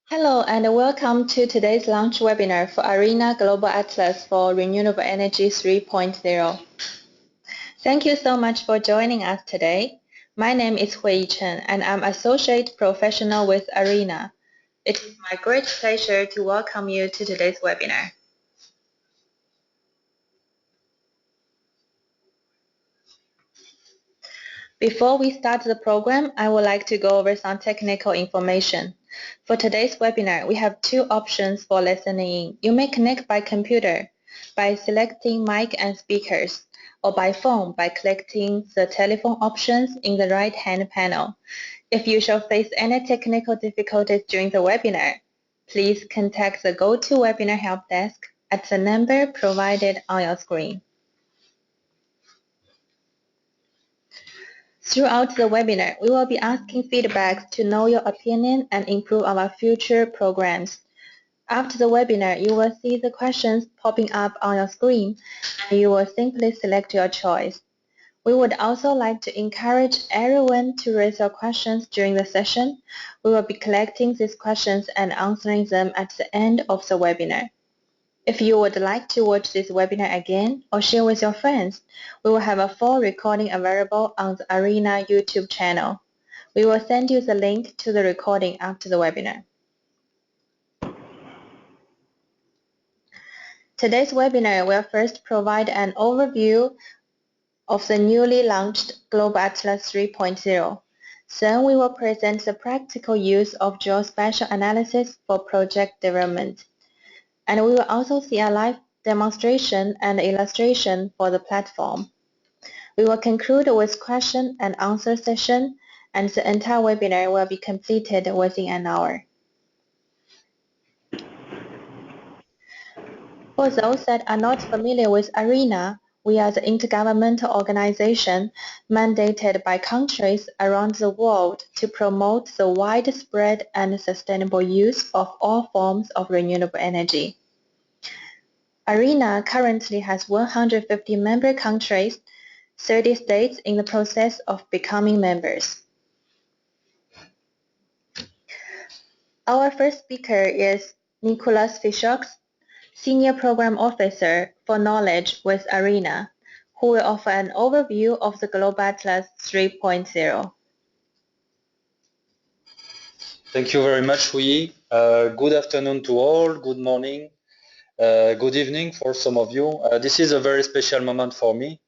Hello and welcome to today's launch webinar for IRENA Global Atlas for Renewable Energy 3.0. Thank you so much for joining us today. My name is Hui Chen and I'm Associate Professional with IRENA. It is my great pleasure to welcome you to today's webinar. Before we start the program, I would like to go over some technical information. For today's webinar, we have two options for listening in. You may connect by computer by selecting mic and speakers, or by phone by clicking the telephone options in the right-hand panel. If you shall face any technical difficulties during the webinar, please contact the GoToWebinar help desk at the number provided on your screen. Throughout the webinar, we will be asking feedback to know your opinion and improve our future programs. After the webinar, you will see the questions popping up on your screen, and you will simply select your choice. We would also like to encourage everyone to raise your questions during the session. We will be collecting these questions and answering them at the end of the webinar. If you would like to watch this webinar again or share with your friends, we will have a full recording available on the IRENA YouTube channel. We will send you the link to the recording after the webinar. Today's webinar will first provide an overview of the newly launched Global Atlas 3.0. Then we will present the practical use of geospatial analysis for project development. And we will also see a live demonstration and illustration for the platform. We will conclude with question and answer session, and the entire webinar will be completed within an hour. For those that are not familiar with IRENA, we are the intergovernmental organization mandated by countries around the world to promote the widespread and sustainable use of all forms of renewable energy. IRENA currently has 150 member countries, 30 states in the process of becoming members. Our first speaker is Nicolas Fichaux, Senior Program Officer for Knowledge with IRENA, who will offer an overview of the Global Atlas 3.0. Thank you very much, Hui. Good afternoon to all, good morning. Good evening for some of you. This is a very special moment for me.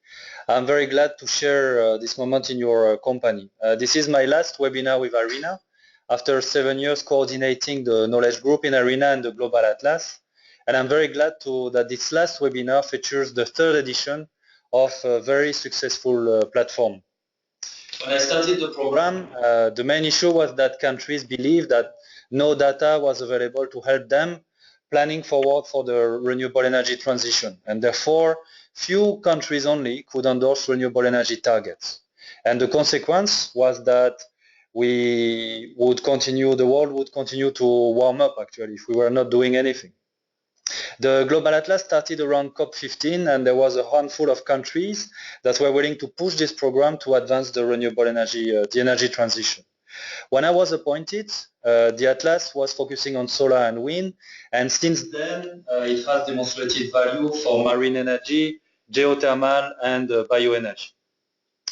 I'm very glad to share this moment in your company. This is my last webinar with IRENA after 7 years coordinating the knowledge group in IRENA and the Global Atlas. And I'm very glad that this last webinar features the third edition of a very successful platform. When I started the program, the main issue was that countries believed that no data was available to help them planning forward for the renewable energy transition, and therefore few countries only could endorse renewable energy targets. And the consequence was that the world would continue to warm up actually if we were not doing anything. The Global Atlas started around COP15, and there was a handful of countries that were willing to push this program to advance the renewable energy, the energy transition. When I was appointed, the Atlas was focusing on solar and wind, and since then it has demonstrated value for marine energy, geothermal, and bioenergy.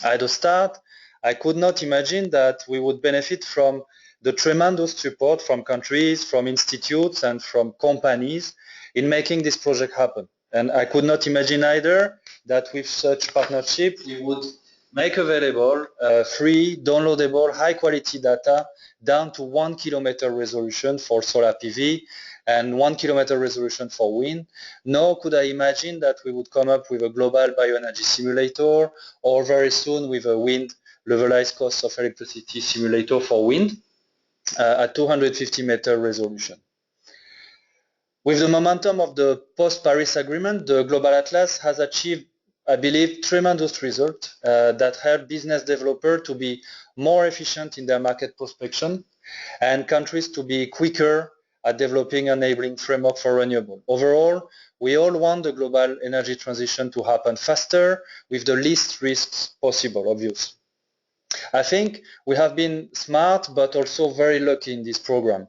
At the start, I could not imagine that we would benefit from the tremendous support from countries, from institutes, and from companies in making this project happen. And I could not imagine either that with such partnership we would make available free, downloadable, high-quality data down to 1 kilometer resolution for solar PV and 1 kilometer resolution for wind. Nor could I imagine that we would come up with a global bioenergy simulator, or very soon with a wind levelized cost of electricity simulator for wind at 250 meter resolution. With the momentum of the post-Paris Agreement, the Global Atlas has achieved, I believe, tremendous results that help business developers to be more efficient in their market prospection and countries to be quicker at developing enabling framework for renewable. Overall, we all want the global energy transition to happen faster with the least risks possible, obviously. I think we have been smart but also very lucky in this program.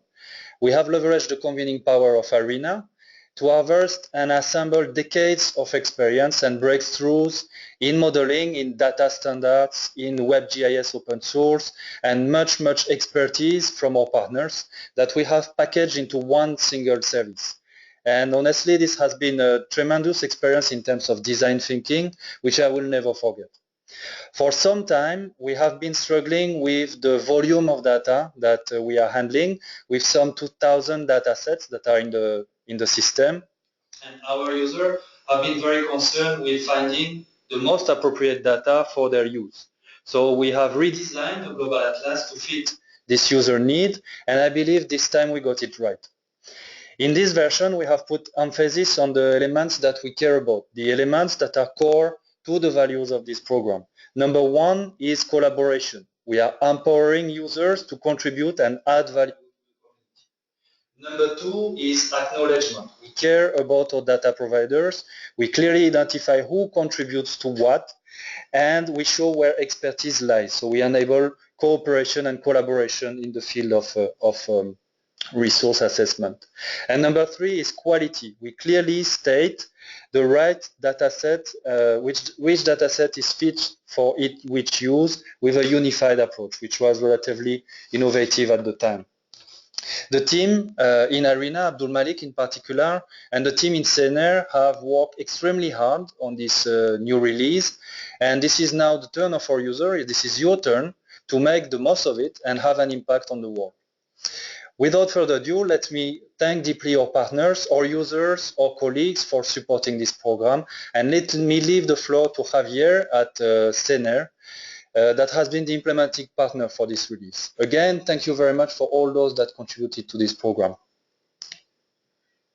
We have leveraged the convening power of IRENA to harvest and assemble decades of experience and breakthroughs in modeling, in data standards, in WebGIS open source, and much expertise from our partners that we have packaged into one single service. And honestly, this has been a tremendous experience in terms of design thinking, which I will never forget. For some time, we have been struggling with the volume of data that we are handling, with some 2,000 data sets that are in the system. And our users have been very concerned with finding the most appropriate data for their use. So we have redesigned the Global Atlas to fit this user need, and I believe this time we got it right. In this version, we have put emphasis on the elements that we care about, the elements that are core to the values of this program. Number one is collaboration. We are empowering users to contribute and add value. Number two is acknowledgement. We care about our data providers. We clearly identify who contributes to what, and we show where expertise lies. So we enable cooperation and collaboration in the field of resource assessment. And number three is quality. We clearly state the right data set, which data set is fit for which use, with a unified approach, which was relatively innovative at the time. The team in IRENA, Abdul Malik in particular, and the team in CENER have worked extremely hard on this new release, and this is now the turn of our user. This is your turn to make the most of it and have an impact on the world. Without further ado, let me thank deeply our partners, our users, our colleagues for supporting this program, and let me leave the floor to Javier at CENER, that has been the implementing partner for this release. Again, thank you very much for all those that contributed to this program.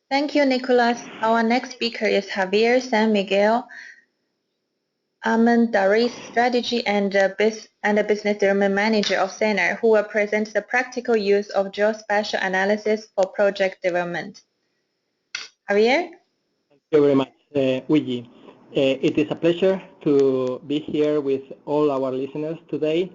Thank you, Nicolas. Our next speaker is Javier San Miguel Armendariz, Strategy and Business Development Manager of CENER, who will present the practical use of geospatial analysis for project development. Javier? Thank you very much, Luigi. It is a pleasure to be here with all our listeners today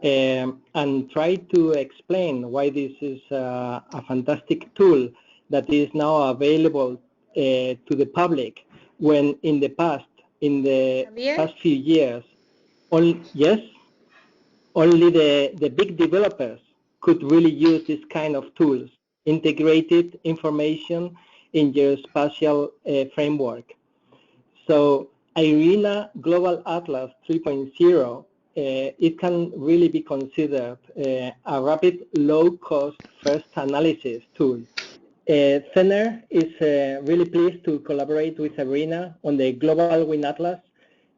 and try to explain why this is a fantastic tool that is now available to the public, when in the past few years, only the big developers could really use this kind of tools, integrated information in geospatial framework. So IRENA Global Atlas 3.0, it can really be considered a rapid, low-cost first analysis tool. CENER is really pleased to collaborate with IRENA on the Global Wind Atlas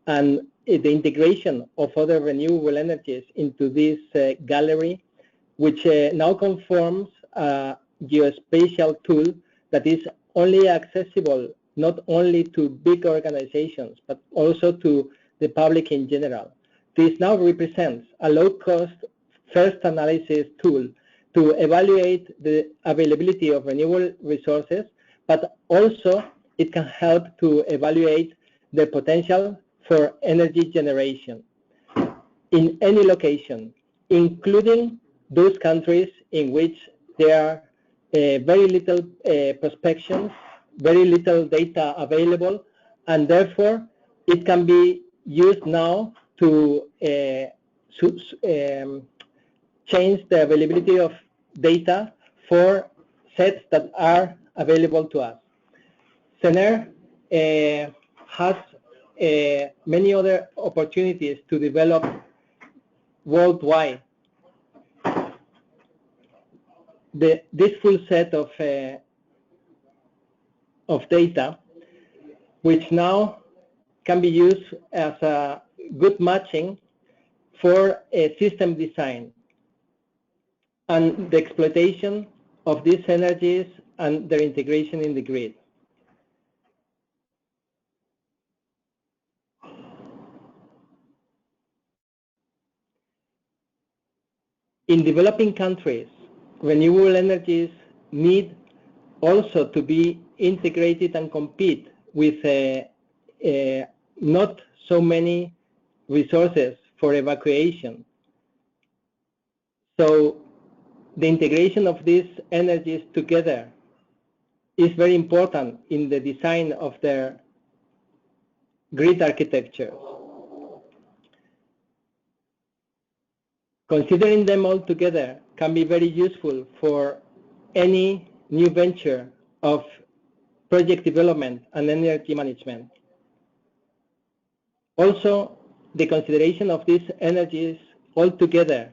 and the integration of other renewable energies into this gallery, which now conforms a geospatial tool that is only accessible not only to big organizations, but also to the public in general. This now represents a low-cost first analysis tool to evaluate the availability of renewable resources, but also it can help to evaluate the potential for energy generation in any location, including those countries in which there are very little prospections, very little data available, and therefore it can be used now to change the availability of data for sets that are available to us. CENER has many other opportunities to develop worldwide this full set of data, which now can be used as a good matching for a system design and the exploitation of these energies and their integration in the grid. In developing countries, renewable energies need also to be integrated and compete with not so many resources for evacuation. So The integration of these energies together is very important in the design of their grid architecture. Considering them all together can be very useful for any new venture of project development and energy management. Also, the consideration of these energies all together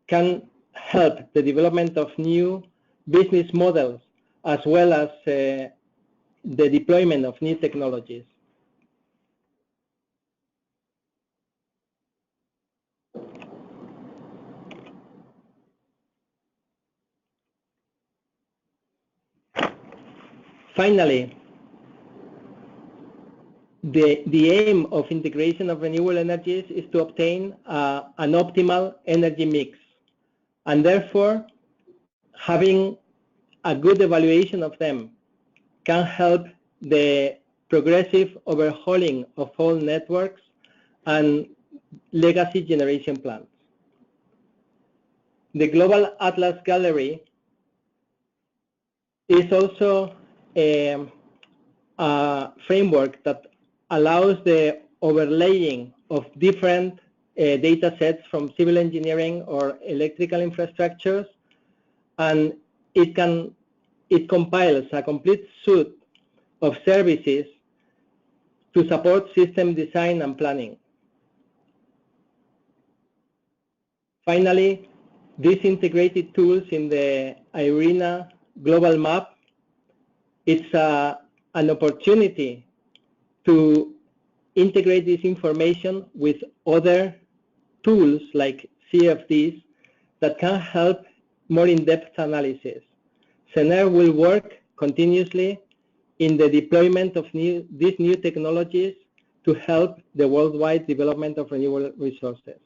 can help the development of new business models as well as the deployment of new technologies. Finally, the aim of integration of renewable energies is to obtain an optimal energy mix, and therefore having a good evaluation of them can help the progressive overhauling of all networks and legacy generation plants. The Global Atlas Gallery is also a framework that allows the overlaying of different data sets from civil engineering or electrical infrastructures, and it compiles a complete suite of services to support system design and planning. Finally, these integrated tools in the IRENA global map, it's an opportunity to integrate this information with other tools like CFDs that can help more in-depth analysis. CENER will work continuously in the deployment of these new technologies to help the worldwide development of renewable resources.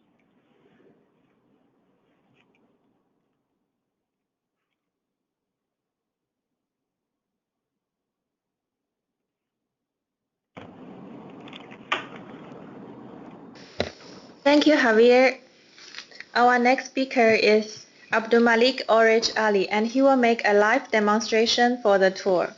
Thank you, Javier. Our next speaker is Abdulmalik Orij Ali, and he will make a live demonstration for the tour.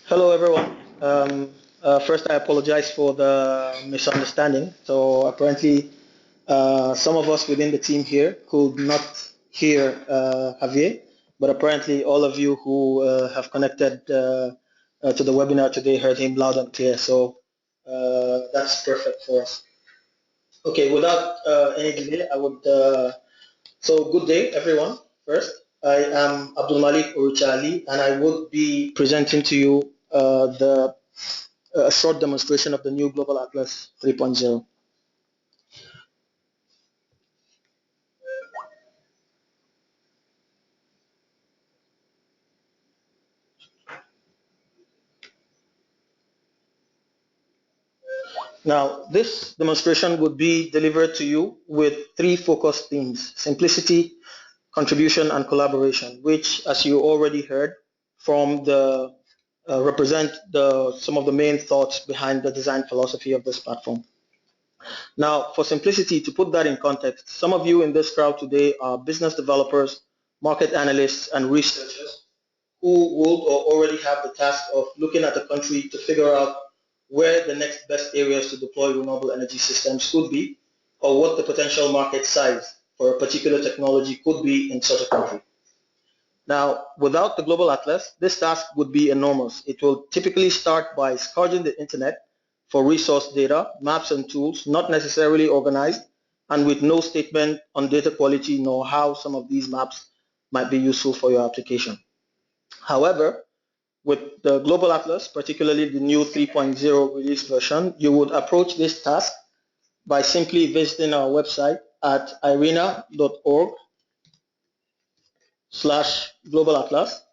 Hello, everyone. First, I apologize for the misunderstanding. So apparently, some of us within the team here could not hear Javier, but apparently all of you who have connected to the webinar today heard him loud and clear. So that's perfect for us. Okay, without any delay, I would. So good day, everyone. First, I am Abdulmalik Orij Ali, and I would be presenting to you a short demonstration of the new Global Atlas 3.0. Now, this demonstration would be delivered to you with three focus themes: simplicity, contribution, and collaboration, which, as you already heard, represent some of the main thoughts behind the design philosophy of this platform. Now, for simplicity, to put that in context, some of you in this crowd today are business developers, market analysts, and researchers who would or already have the task of looking at the country to figure out where the next best areas to deploy renewable energy systems could be, or what the potential market size for a particular technology could be in such a country. Now, without the Global Atlas, this task would be enormous. It will typically start by scourging the internet for resource data, maps, and tools, not necessarily organized, and with no statement on data quality nor how some of these maps might be useful for your application. However, with the Global Atlas, particularly the new 3.0 release version, you would approach this task by simply visiting our website at irena.org/Global Atlas,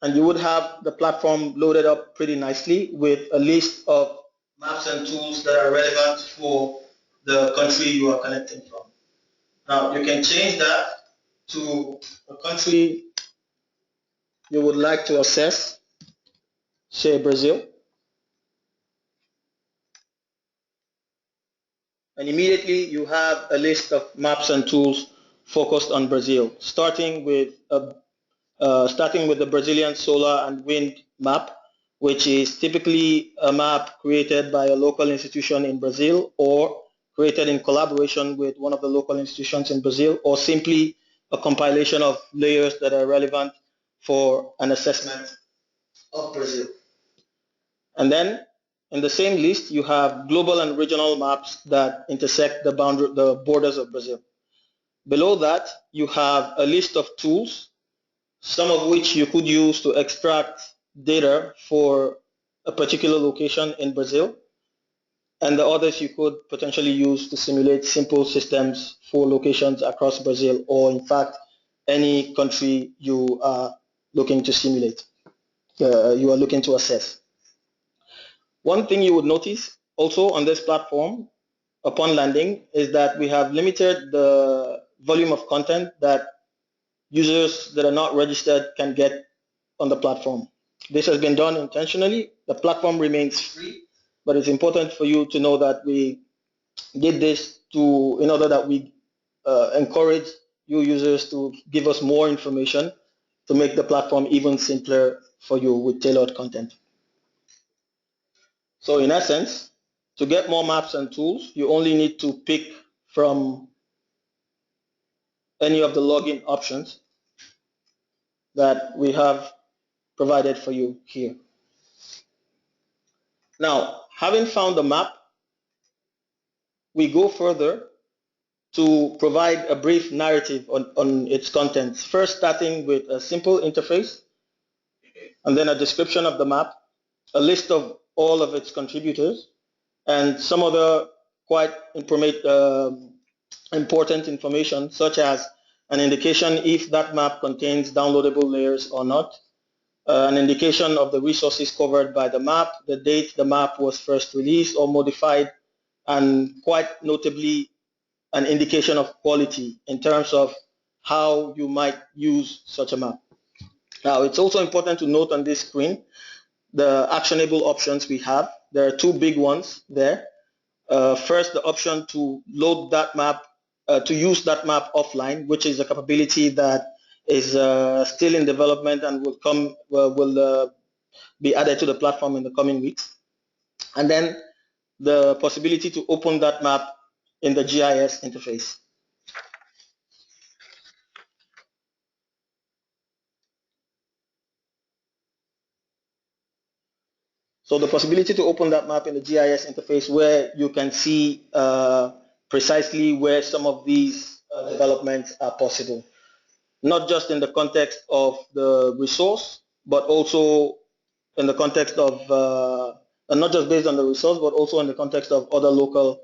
and you would have the platform loaded up pretty nicely with a list of maps and tools that are relevant for the country you are connecting from. Now, you can change that to a country you would like to access, say Brazil, and immediately you have a list of maps and tools focused on Brazil, starting with the Brazilian solar and wind map, which is typically a map created by a local institution in Brazil or created in collaboration with one of the local institutions in Brazil, or simply a compilation of layers that are relevant for an assessment of Brazil. And then in the same list, you have global and regional maps that intersect the borders of Brazil. Below that, you have a list of tools, some of which you could use to extract data for a particular location in Brazil, and the others you could potentially use to simulate simple systems for locations across Brazil, or in fact, any country you are looking to simulate, you are looking to assess. One thing you would notice also on this platform upon landing is that we have limited the volume of content that users that are not registered can get on the platform. This has been done intentionally. The platform remains free, but it's important for you to know that we did this in order that we encourage you users to give us more information to make the platform even simpler for you with tailored content. So in essence, to get more maps and tools, you only need to pick from any of the login options that we have provided for you here. Now, having found the map, we go further to provide a brief narrative on its contents, first starting with a simple interface, and then a description of the map, a list of all of its contributors, and some other quite important information, such as an indication if that map contains downloadable layers or not, an indication of the resources covered by the map, the date the map was first released or modified, and quite notably, an indication of quality in terms of how you might use such a map. Now, it's also important to note on this screen the actionable options we have. There are two big ones there. First, the option to load that map, to use that map offline, which is a capability that is still in development and will be added to the platform in the coming weeks. And then the possibility to open that map in the GIS interface. So the possibility to open that map in the GIS interface where you can see precisely where some of these developments are possible, not just in the context of the resource, but also in the context of, not just based on the resource, but also in the context of other local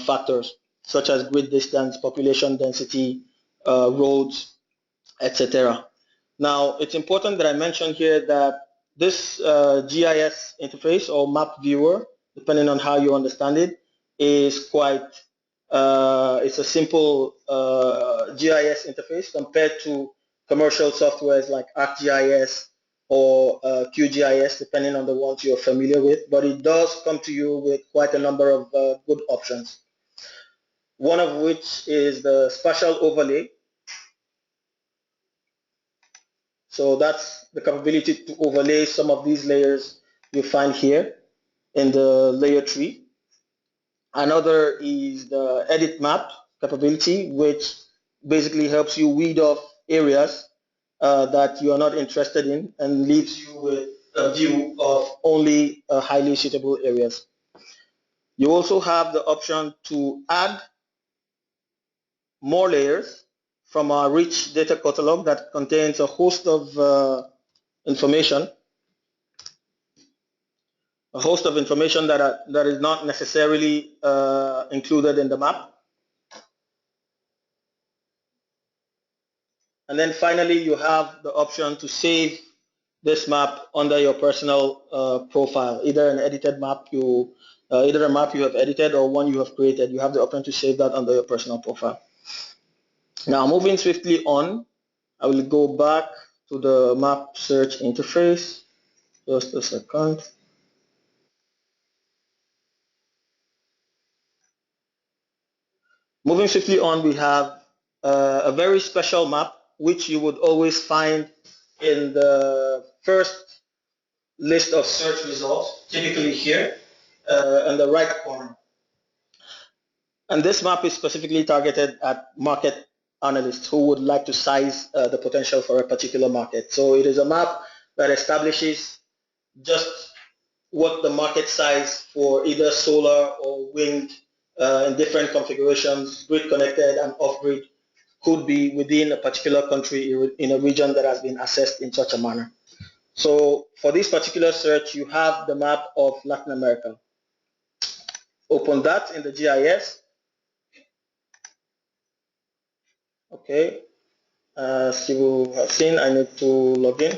factors, such as grid distance, population density, roads, etc. Now, it's important that I mention here that this GIS interface or map viewer, depending on how you understand it, is quite, it's a simple GIS interface compared to commercial softwares like ArcGIS or QGIS, depending on the ones you're familiar with, but it does come to you with quite a number of good options. One of which is the spatial overlay. So that's the capability to overlay some of these layers you find here in the layer tree. Another is the edit map capability, which basically helps you weed off areas that you are not interested in and leaves you with a view of only highly suitable areas. You also have the option to add more layers from our rich data catalog that contains a host of information that is not necessarily included in the map. And then finally, you have the option to save this map under your personal profile, either an edited map either a map you have edited or one you have created. You have the option to save that under your personal profile. Now moving swiftly on, I will go back to the map search interface. Just a second. Moving swiftly on, we have a very special map which you would always find in the first list of search results, typically here in the right corner. And this map is specifically targeted at market analysts who would like to size the potential for a particular market. So it is a map that establishes just what the market size for either solar or wind in different configurations, grid connected and off grid, could be within a particular country in a region that has been assessed in such a manner. So for this particular search, you have the map of Latin America. Open that in the GIS. Okay, as you have seen, I need to log in.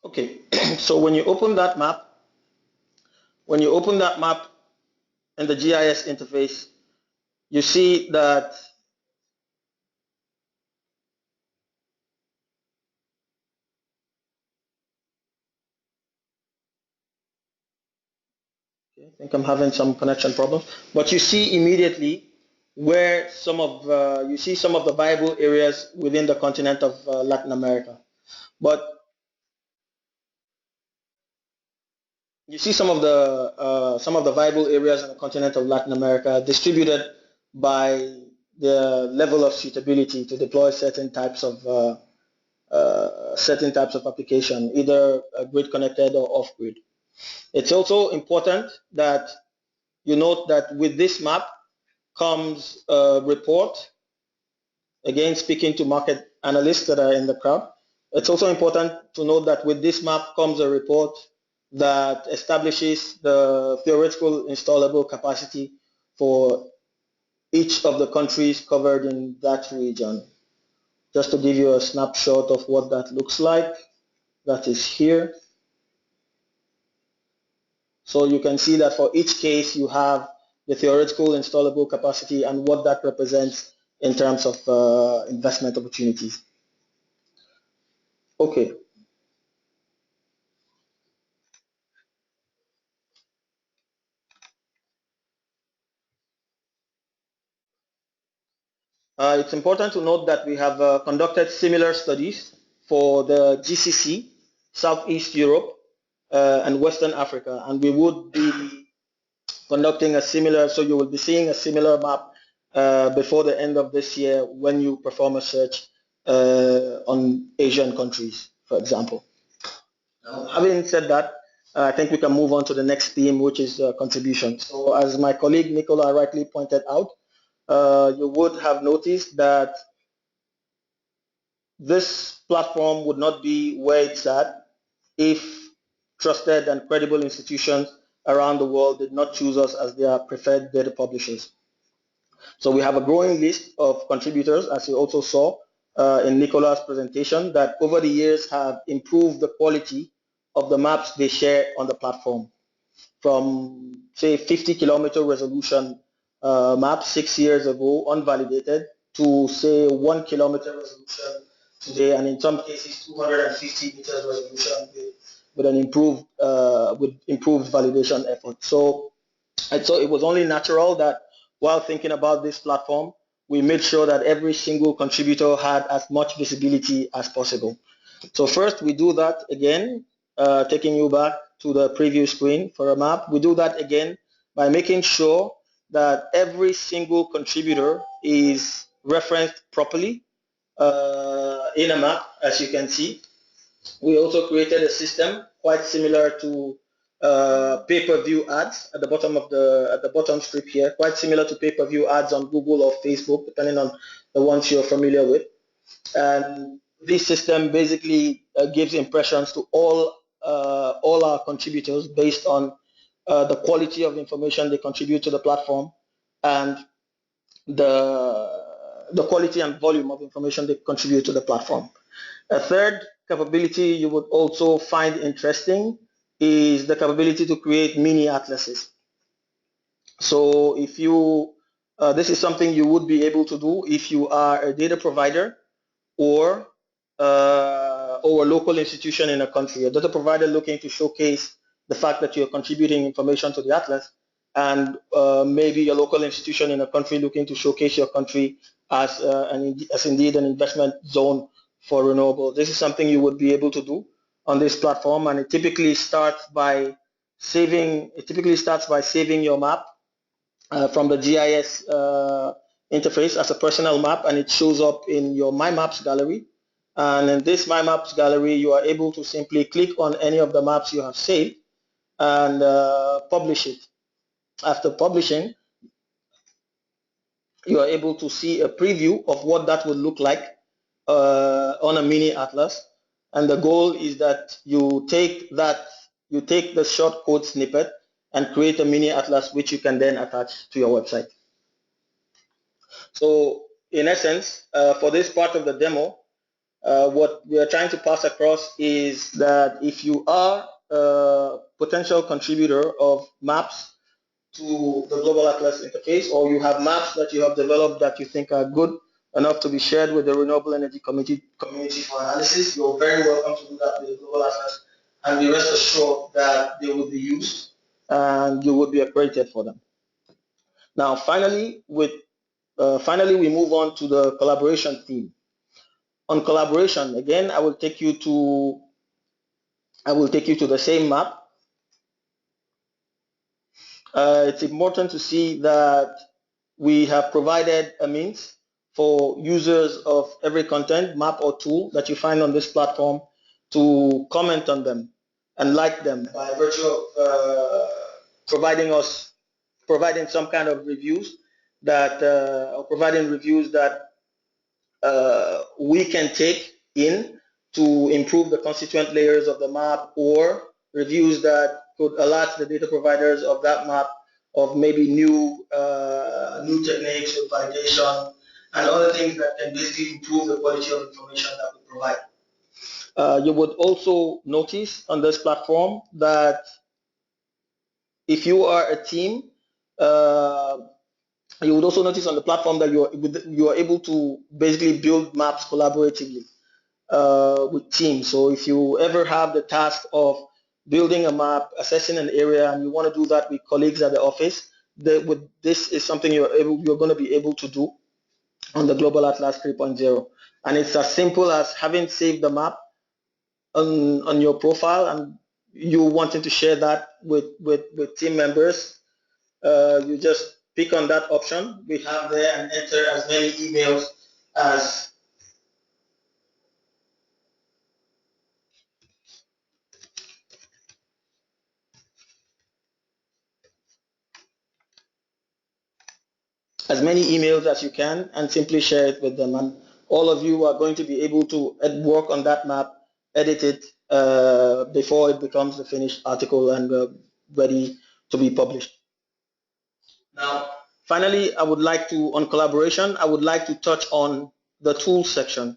Okay, so when you open that map, in the GIS interface, you see that I think I'm having some connection problems, but you see immediately where you see some of the viable areas within the continent of Latin America. But you see some of the viable areas in the continent of Latin America distributed by the level of suitability to deploy certain types of application, either grid connected or off grid. It's also important that you note that with this map comes a report, again speaking to market analysts that are in the crowd. It's also important to note that with this map comes a report that establishes the theoretical installable capacity for each of the countries covered in that region. Just to give you a snapshot of what that looks like, that is here. So you can see that for each case you have the theoretical installable capacity and what that represents in terms of investment opportunities. Okay. It's important to note that we have conducted similar studies for the GCC, Southeast Europe, and Western Africa, and we would be conducting a similar, so you will be seeing a similar map before the end of this year when you perform a search on Asian countries, for example. Having said that, I think we can move on to the next theme, which is contribution. So as my colleague Nicolas rightly pointed out, you would have noticed that this platform would not be where it's at if trusted and credible institutions around the world did not choose us as their preferred data publishers. So we have a growing list of contributors, as you also saw in Nicolas' presentation, that over the years have improved the quality of the maps they share on the platform. From, say, 50-kilometer resolution map 6 years ago, unvalidated, to, say, 1-kilometer resolution today, and in some cases 250 meters resolution with an improved validation effort. So it was only natural that while thinking about this platform, we made sure that every single contributor had as much visibility as possible. So first we do that again, taking you back to the preview screen for a map. We do that again by making sure that every single contributor is referenced properly in a map, as you can see. We also created a system quite similar to pay-per-view ads at the bottom strip here, quite similar to pay-per-view ads on Google or Facebook, depending on the ones you're familiar with. And this system basically gives impressions to all our contributors based on the quality of information they contribute to the platform and the quality and volume of information they contribute to the platform. A third capability you would also find interesting is the capability to create mini atlases. So if you, this is something you would be able to do if you are a data provider or a local institution in a country, a data provider looking to showcase the fact that you're contributing information to the atlas, and maybe a local institution in a country looking to showcase your country as indeed an investment zone for renewable. This is something you would be able to do on this platform, and it typically starts by saving your map from the GIS interface as a personal map, and it shows up in your My Maps gallery. And in this My Maps gallery, you are able to simply click on any of the maps you have saved and publish it. After publishing, you are able to see a preview of what that would look like on a mini atlas. And the goal is that you take the short code snippet and create a mini atlas which you can then attach to your website. So in essence, for this part of the demo, what we are trying to pass across is that if you are a potential contributor of maps to the Global Atlas interface, or you have maps that you have developed that you think are good enough to be shared with the Renewable Energy community for analysis, you're very welcome to do that with the Global Atlas, and be rest assured that they will be used and you will be accredited for them. Now, finally, we move on to the collaboration theme. On collaboration, again, I will take you to the same map. It's important to see that we have provided a means for users of every content, map, or tool that you find on this platform to comment on them and like them by virtue of providing some kind of reviews or providing reviews that we can take in to improve the constituent layers of the map, or reviews that could alert the data providers of that map of maybe new techniques of validation and other things that can basically improve the quality of information that we provide. You would also notice on this platform that if you are a team, you would also notice on the platform that you are able to basically build maps collaboratively with teams. So if you ever have the task of building a map, assessing an area, and you want to do that with colleagues at the office, this is something you're going to be able to do on the Global Atlas 3.0. And it's as simple as having saved the map on your profile and you wanting to share that with team members. You just pick on that option we have there and enter as many emails as you can and simply share it with them. And all of you are going to be able to work on that map, edit it before it becomes the finished article and ready to be published. Now, finally, on collaboration, I would like to touch on the tools section.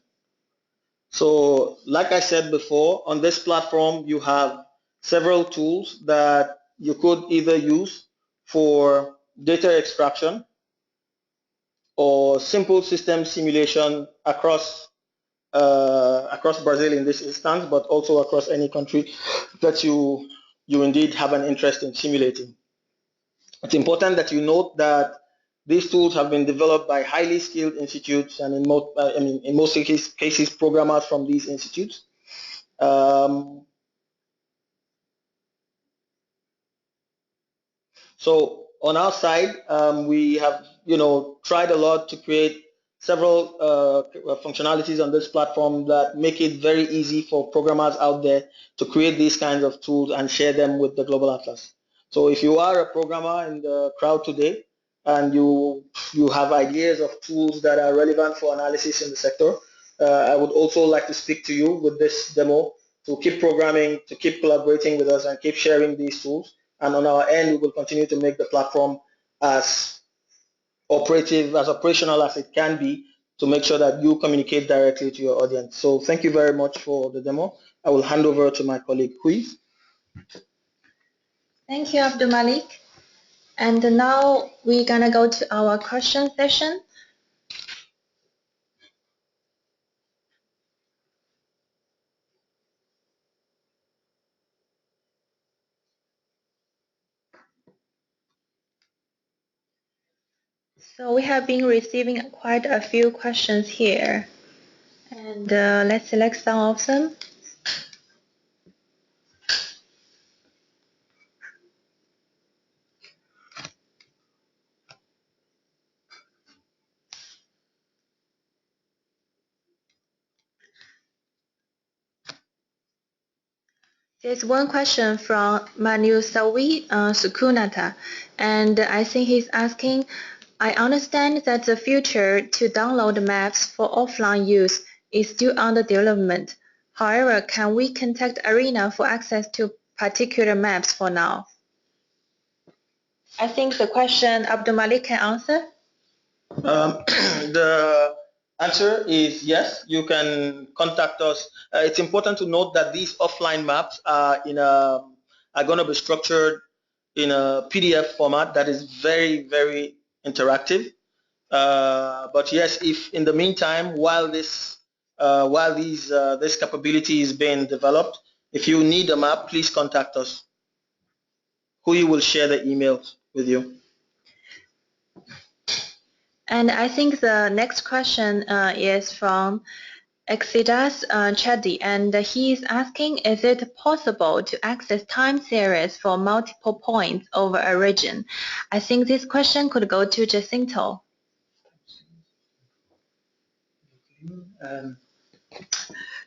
So, like I said before, on this platform, you have several tools that you could either use for data extraction or simple system simulation across Brazil in this instance, but also across any country that you indeed have an interest in simulating. It's important that you note that these tools have been developed by highly skilled institutes, and in most cases, programmers from these institutes. So on our side, we have tried a lot to create several functionalities on this platform that make it very easy for programmers out there to create these kinds of tools and share them with the Global Atlas. So if you are a programmer in the crowd today and you have ideas of tools that are relevant for analysis in the sector, I would also like to speak to you with this demo to keep programming, to keep collaborating with us and keep sharing these tools. And on our end, we will continue to make the platform as operational as it can be to make sure that you communicate directly to your audience. So thank you very much for the demo. I will hand over to my colleague, Hui. Thank you, Abdul Malik. And now we're gonna go to our question session. So we have been receiving quite a few questions here, and let's select some of them. There's one question from Manu Sawi Sukunata, and I think he's asking, I understand that the feature to download maps for offline use is still under development. However, can we contact IRENA for access to particular maps for now? I think the question Abdul Malik can answer. The answer is yes, you can contact us. It's important to note that these offline maps are going to be structured in a PDF format that is very, very interactive. But yes, if in the meantime, while this capability is being developed, if you need a map, please contact us. Who will share the emails with you. And I think the next question is from Exidas Chadi, and he's asking, is it possible to access time series for multiple points over a region? I think this question could go to Jacinto.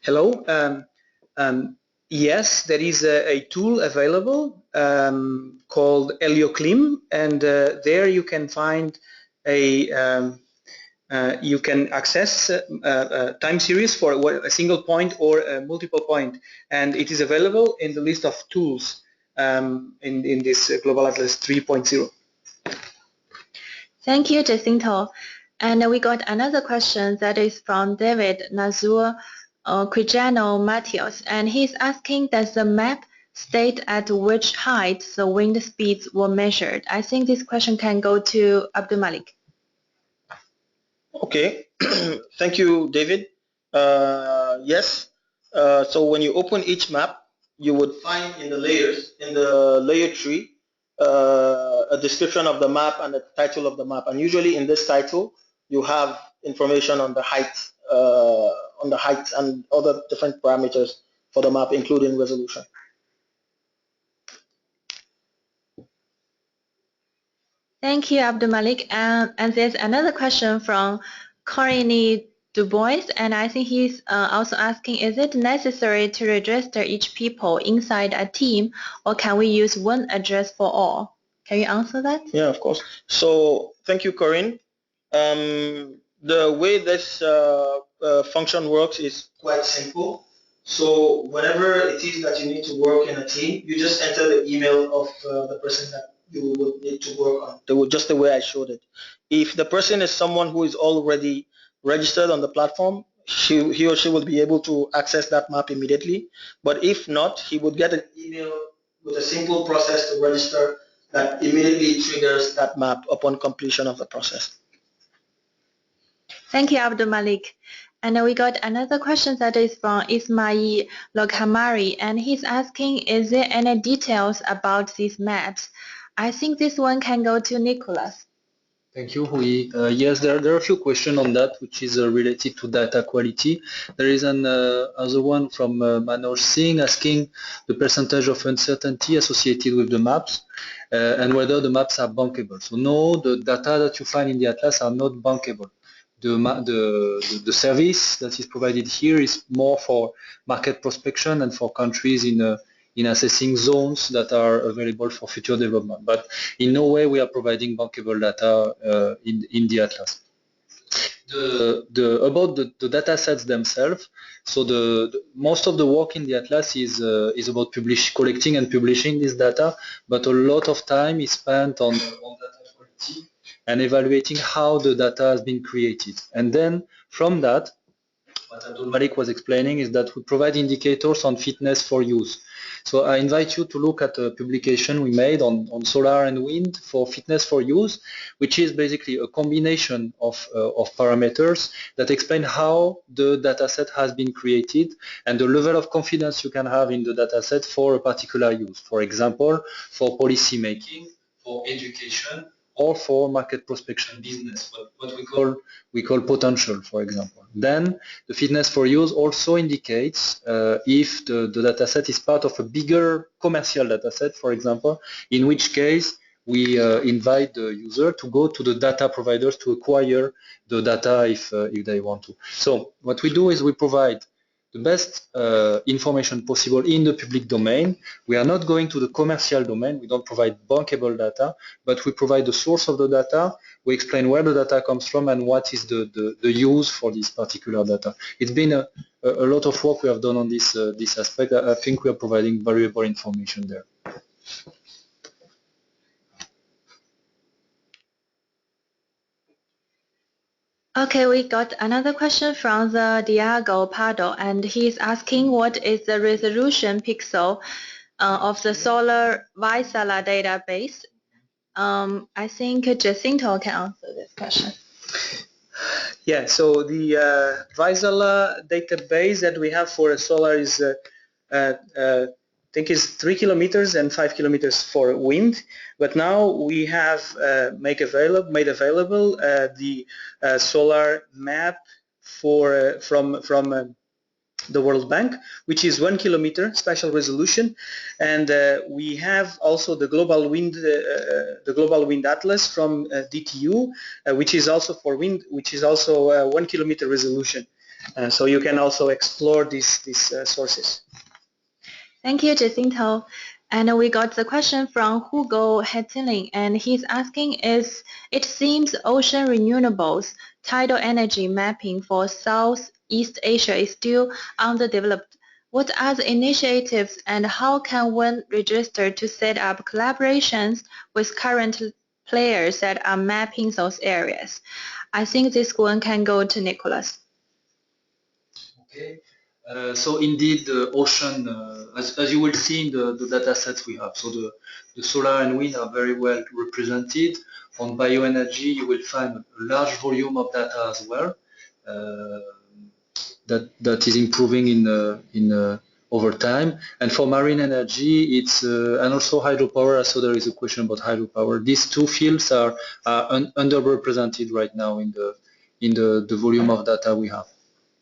Hello. Yes, there is a tool available called HelioClim, and there you can find you can access time series for a single point or a multiple point, and it is available in the list of tools in this Global Atlas 3.0. Thank you, Jacinto. And we got another question that is from David Nazur Quijano Matios, and he's asking, does the map state at which height the wind speeds were measured? I think this question can go to Abdul Malik. Okay, thank you, David. Yes, so when you open each map, you would find in the layers, in the layer tree, a description of the map and the title of the map. And usually in this title, you have information on the height and other different parameters for the map, including resolution. Thank you, Abdul Malik. And there's another question from Corinne Dubois, and I think he's also asking, is it necessary to register each people inside a team, or can we use one address for all? Can you answer that? Yeah, of course. So thank you, Corinne. The way this function works is quite simple. So whenever it is that you need to work in a team, you just enter the email of the person that you would need to work on, just the way I showed it. If the person is someone who is already registered on the platform, he or she will be able to access that map immediately. But if not, he would get an email with a simple process to register that immediately triggers that map upon completion of the process. Thank you, Abdul Malik. And we got another question that is from Ismail Lokhamari, and he's asking, is there any details about these maps? I think this one can go to Nicolas. Thank you, Hui. Yes, there are a few questions on that, which is related to data quality. There is another one from Manoj Singh asking the percentage of uncertainty associated with the maps and whether the maps are bankable. So no, the data that you find in the atlas are not bankable. the service that is provided here is more for market prospection and for countries in assessing zones that are available for future development. But in no way we are providing bankable data in the atlas. About the data sets themselves, so most of the work in the atlas is about collecting and publishing this data, but a lot of time is spent on data quality and evaluating how the data has been created. And then from that, what Abdul Malik was explaining is that we provide indicators on fitness for use. So I invite you to look at a publication we made on solar and wind for fitness for use, which is basically a combination of parameters that explain how the dataset has been created and the level of confidence you can have in the dataset for a particular use. For example, for policy making, for education, or for market prospection business, what we call potential, for example. Then the fitness for use also indicates if the dataset is part of a bigger commercial dataset, for example, in which case we invite the user to go to the data providers to acquire the data if they want to. So what we do is we provide the best information possible in the public domain. We are not going to the commercial domain. We don't provide bankable data, but we provide the source of the data. We explain where the data comes from and what is the use for this particular data. It's been a lot of work we have done on this aspect. I think we are providing valuable information there. Okay, we got another question from the Diego Pardo, and he's asking what is the resolution pixel of the solar Vaisala database. I think Jacinto can answer this question. Yeah, so the Vaisala database that we have for solar is I think is 3 kilometers and 5 kilometers for wind, but now we have made available the solar map from the World Bank, which is 1 kilometer spatial resolution, and we have also the global wind atlas from DTU, which is also for wind, which is also 1 kilometer resolution. So you can also explore these sources. Thank you, Jacinto. And we got the question from Hugo Hettiling, and he's asking it seems ocean renewables tidal energy mapping for Southeast Asia is still underdeveloped. What are the initiatives and how can one register to set up collaborations with current players that are mapping those areas? I think this one can go to Nicolas. Okay. So indeed, the ocean, as you will see in the data sets we have, so the solar and wind are very well represented. On bioenergy, you will find a large volume of data as well that is improving in over time. And for marine energy, it's and also hydropower. So there is a question about hydropower. These two fields are underrepresented right now in the volume of data we have.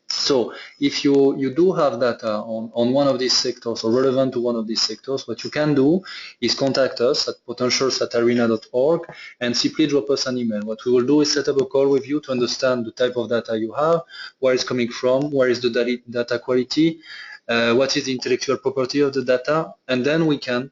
So if you do have data on one of these sectors or relevant to one of these sectors, what you can do is contact us at potentials@irena.org and simply drop us an email. What we will do is set up a call with you to understand the type of data you have, where it's coming from, where is the data quality, what is the intellectual property of the data, and then we can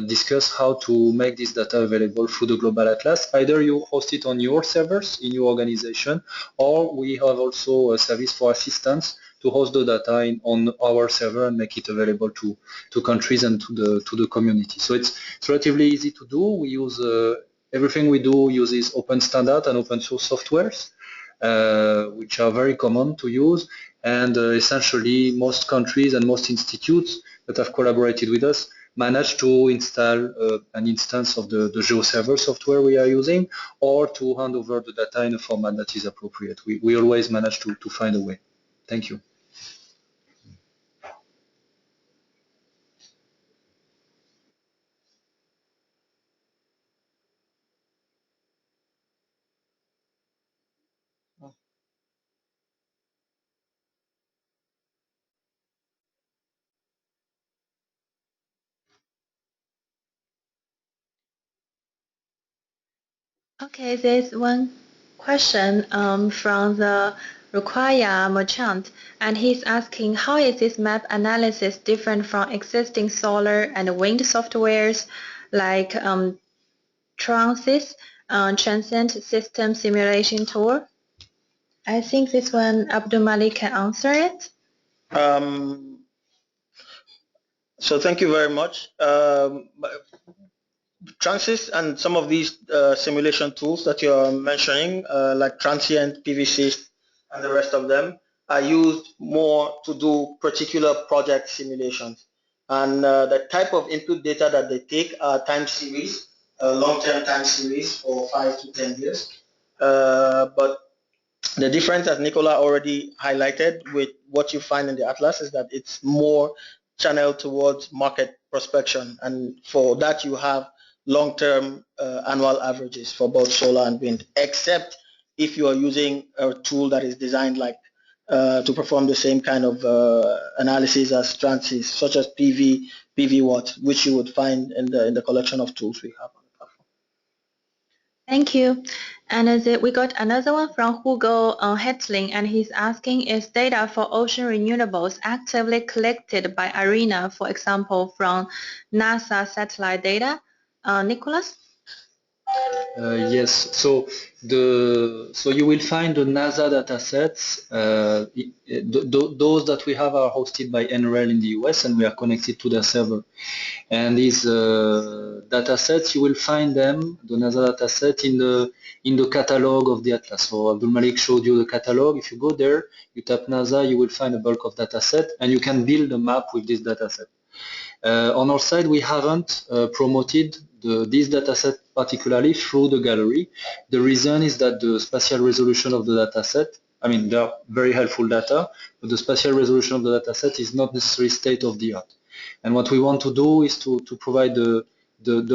discuss how to make this data available through the global atlas. Either you host it on your servers in your organization, or we have also a service for assistance to host the data on our server and make it available to countries and to the community. So it's relatively easy to do. We use everything we do uses open standard and open source softwares, which are very common to use. And essentially, most countries and most institutes that have collaborated with us manage to install an instance of the GeoServer software we are using, or to hand over the data in a format that is appropriate. We always manage to find a way. Thank you. Okay, there's one question from the Rukwaya Merchant, and he's asking how is this map analysis different from existing solar and wind softwares like Transys, Transcend System Simulation Tool? I think this one Abdul Malik can answer it. So thank you very much. Transys and some of these simulation tools that you're mentioning, like Transient, PVC, and the rest of them, are used more to do particular project simulations. And the type of input data that they take are time series, long-term time series for 5 to 10 years. But the difference, as Nicolas already highlighted, with what you find in the Atlas is that it's more channeled towards market prospection. And for that, you have long-term annual averages for both solar and wind, except if you are using a tool that is designed like to perform the same kind of analysis as Transys, such as PV Watt, which you would find in the collection of tools we have on the platform. Thank you. And we got another one from Hugo Hetling, and he's asking, is data for ocean renewables actively collected by IRENA, for example, from NASA satellite data? Nicolas? Yes, so you will find the NASA datasets. Those that we have are hosted by NREL in the US, and we are connected to their server. And these datasets, you will find them, the NASA dataset, in the catalog of the Atlas. So Abdul Malik showed you the catalog. If you go there, you tap NASA, you will find a bulk of dataset, and you can build a map with this dataset. On our side, we haven't promoted this dataset particularly through the gallery. The reason is that the spatial resolution of the dataset, I mean, they are very helpful data, but the spatial resolution of the dataset is not necessarily state of the art. And what we want to do is to provide the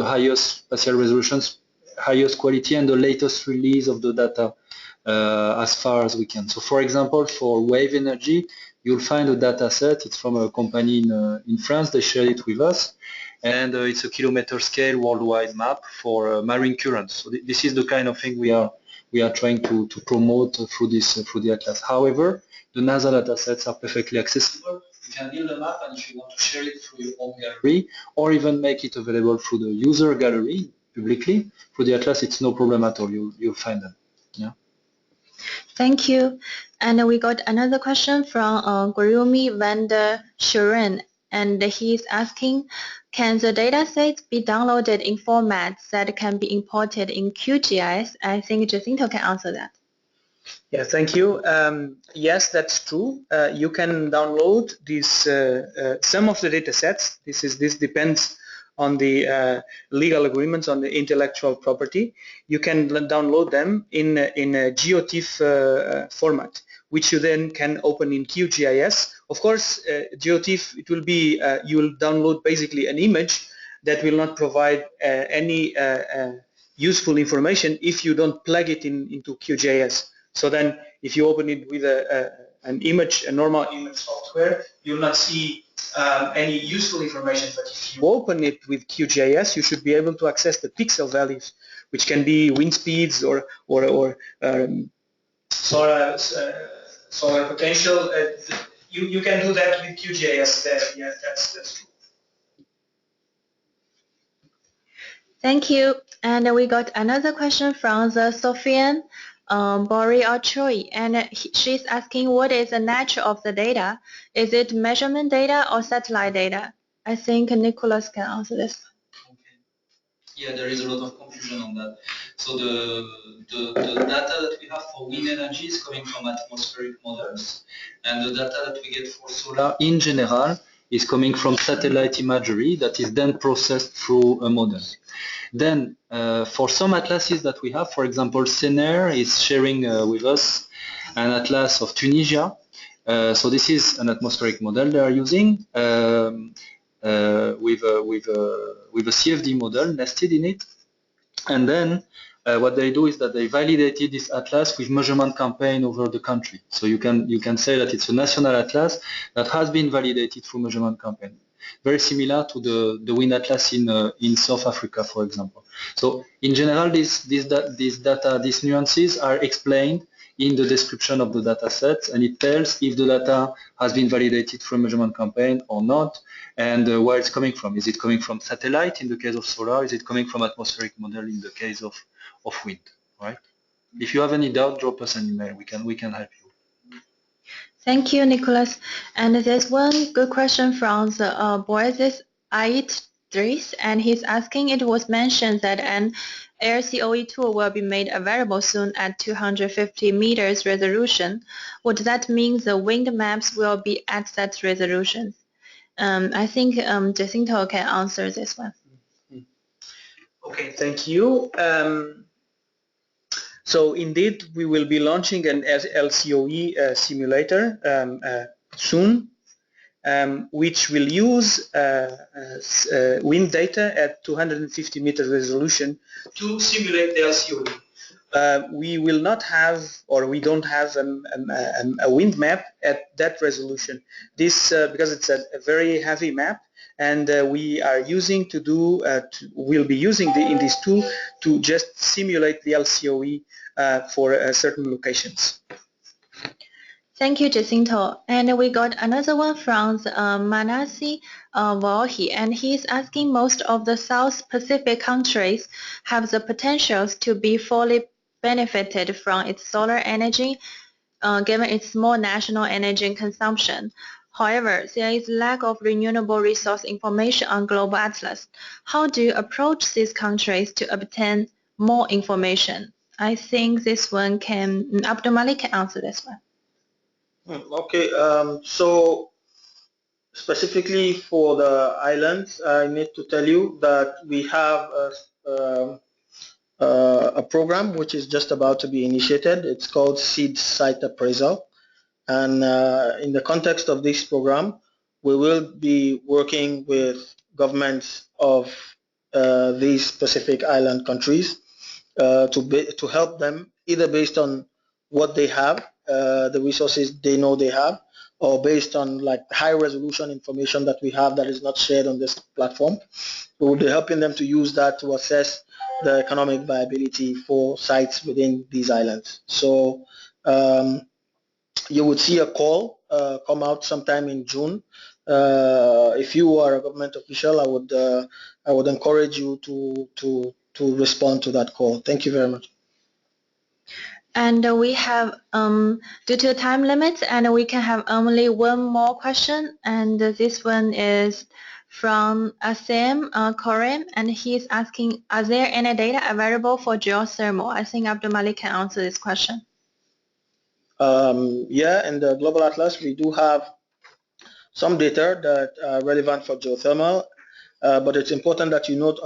highest spatial resolutions, highest quality, and the latest release of the data as far as we can. So for example, for wave energy, you'll find a data set. It's from a company in France. They shared it with us. And it's a kilometer scale worldwide map for marine currents. So this is the kind of thing we are trying to promote through the Atlas. However, the NASA datasets are perfectly accessible. You can build a map, and if you want to share it through your own gallery, or even make it available through the user gallery publicly, through the Atlas, it's no problem at all. You'll find them. Yeah. Thank you. And we got another question from Gurumi van der Schuren, and he's asking, can the datasets be downloaded in formats that can be imported in QGIS? I think Jacinto can answer that. Yeah, thank you. Yes, that's true. You can download these some of the data sets. This depends on the legal agreements on the intellectual property. You can download them in a GeoTIFF format, which you then can open in QGIS. Of course, GeoTIFF, it will be you will download basically an image that will not provide any useful information if you don't plug it into QGIS. So then, if you open it with an image, a normal image software, you'll not see any useful information. But if you open it with QGIS, you should be able to access the pixel values, which can be wind speeds or solar potential. You can do that with QGIS there. Yeah, that's true. Thank you. And we got another question from the Sophian Bori Choi, and she's asking, what is the nature of the data? Is it measurement data or satellite data? I think Nicolas can answer this. Yeah, there is a lot of confusion on that. So the data that we have for wind energy is coming from atmospheric models, and the data that we get for solar in general is coming from satellite imagery that is then processed through a model. Then for some atlases that we have, for example, CENER is sharing with us an atlas of Tunisia. So this is an atmospheric model they are using. With a CFD model nested in it, and then what they do is that they validated this atlas with measurement campaign over the country. So you can say that it's a national atlas that has been validated through measurement campaign. very similar to the wind atlas in South Africa, for example. So in general, these nuances are explained in the description of the data sets, and it tells if the data has been validated through a measurement campaign or not, and where it's coming from. Is it coming from satellite in the case of solar? Is it coming from atmospheric model in the case of wind, right? If you have any doubt, drop us an email. We can help you. Thank you, Nicolas. And there's one good question from the Boazes Idris, and he's asking, it was mentioned that an AirCOE tool will be made available soon at 250 meters resolution. Would that mean the wind maps will be at that resolution? I think Jacinto can answer this one. Okay, thank you. So indeed, we will be launching an LCOE simulator soon, which will use wind data at 250 meter resolution to simulate the LCOE. We will not have, or we don't have a wind map at that resolution. This because it's a very heavy map, and we are using to do. We'll be using in this tool to just simulate the LCOE for certain locations. Thank you, Jacinto. And we got another one from Manasi Vahi, and he's asking, most of the South Pacific countries have the potentials to be fully benefited from its solar energy, given its small national energy consumption. However, there is lack of renewable resource information on Global Atlas. How do you approach these countries to obtain more information? I think this one Abdul Malik can answer this one. Okay, so specifically for the islands, I need to tell you that we have a program which is just about to be initiated. It's called Seed Site Appraisal. And in the context of this program, we will be working with governments of these specific island countries to help them, either based on what they have, the resources they know they have, or based on like high resolution information that we have that is not shared on this platform. We will be helping them to use that to assess the economic viability for sites within these islands. So you would see a call come out sometime in June. If you are a government official, I would encourage you to respond to that call. Thank you very much. And we have, due to time limits, and we can have only one more question, and this one is from Asem Korem, and he's asking, are there any data available for geothermal? I think Abdul Malik can answer this question. Yeah, in the Global Atlas, we do have some data that are relevant for geothermal, but it's important that you note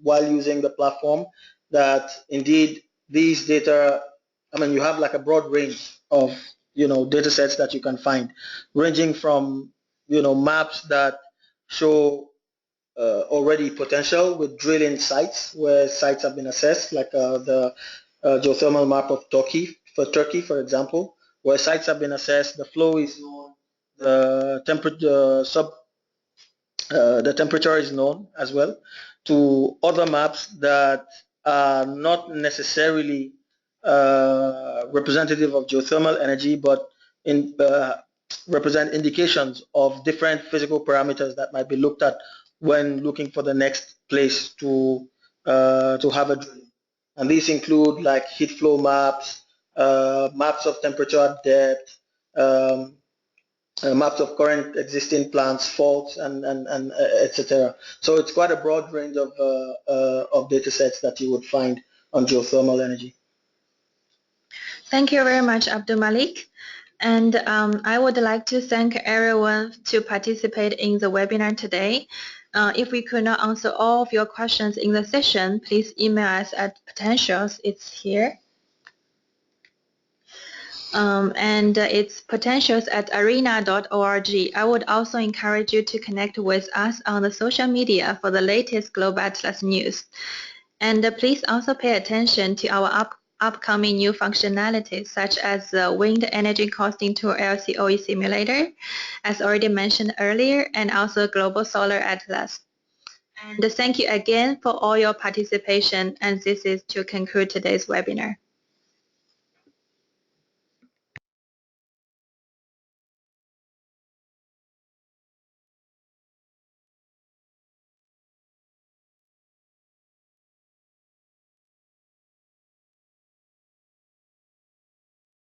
while using the platform that indeed these data, I mean, you have like a broad range of data sets that you can find, ranging from maps that show already potential with drilling sites where sites have been assessed, like the geothermal map of Turkey, for example, where sites have been assessed, the flow is known, the temperature is known as well, to other maps that are not necessarily representative of geothermal energy, but represent indications of different physical parameters that might be looked at when looking for the next place to have a drilling. And these include like heat flow maps, maps of temperature at depth, maps of current existing plants, faults, and etc. So it's quite a broad range of data sets that you would find on geothermal energy. Thank you very much, Abdul Malik. And I would like to thank everyone to participate in the webinar today. If we could not answer all of your questions in the session, please email us at potentials. It's here. And it's potentials@irena.org. I would also encourage you to connect with us on the social media for the latest Global Atlas news. And please also pay attention to our upcoming new functionalities such as the Wind Energy Costing Tool LCOE Simulator, as already mentioned earlier, and also Global Solar Atlas. And thank you again for all your participation, and this is to conclude today's webinar.